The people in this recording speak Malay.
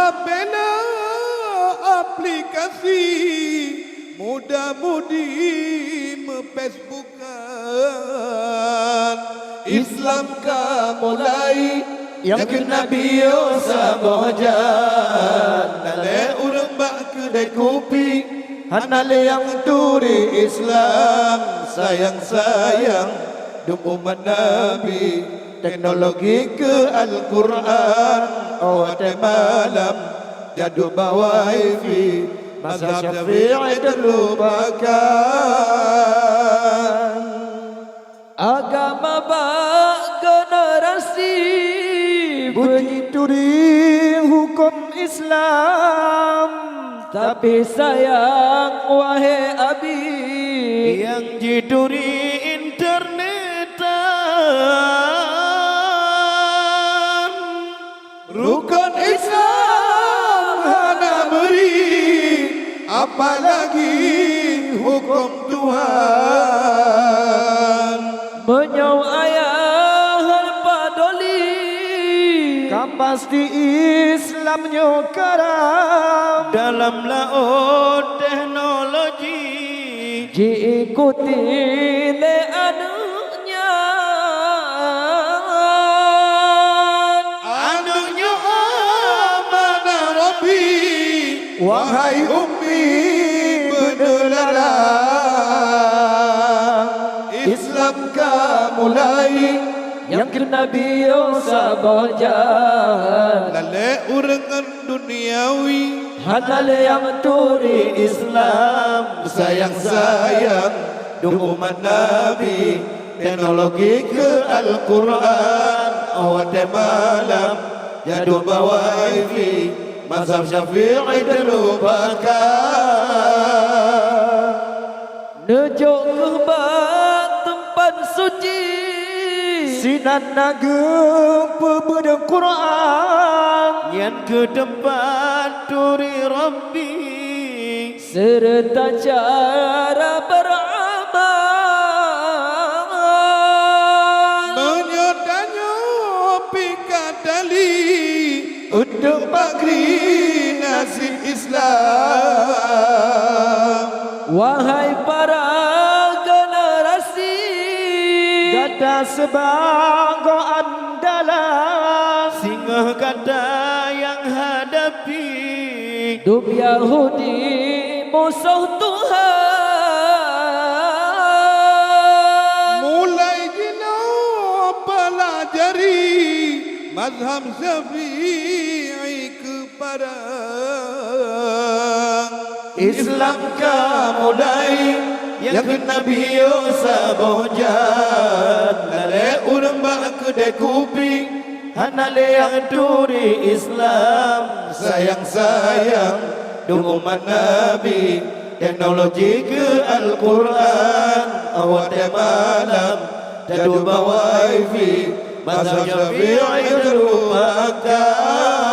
Bela aplikasi mudah-mudi me-Facebookan Islam ka mulai yang Nabi sabojan nale urang bak kedai kopi hanale yang turi Islam sayang-sayang duk umat Nabi teknologi ke Al-Quran awal malam jadu bawa wifi mazhab Syafi'i terlupakan agama bak generasi Benyituri hukum Islam tapi sayang wahai abi yang jituri internetan rukun Islam hana beri apalagi hukum Tuhan menyau ayah padoli pasti Islam nyokaram dalam laut teknologi diikuti le anunya mana Rabbi wahai ummi beneran Islam ka mulai yang Nabi sabojan lale urengan duniawi hanale yang turi Islam sayang-sayang duk umat Nabi teknologi ke Al-Quran awal malam jadu bawa wifi mazhab Syafi'i terlupakan nejuk kehbat tempat suci sinan nagem pebedeng Quran yang ke tempat turi Rabbi serta cara beramal menyodanya pikadali untuk pagri nasib Islam wahai para generasi gada sebanggo andalan singgah gada yang hadapi duk Yahudi musuh Tuhan mulai dino pelajari mazhab Syafi'i kepada Islam ka mulai yang Nabi sabojan nale urang bak kedai kopi hanale yang turi Islam sayang-sayang duk umat Nabi teknologi ke Al-Quran awal malam jadu bawa wifi mazhab Syafi'i terlupakan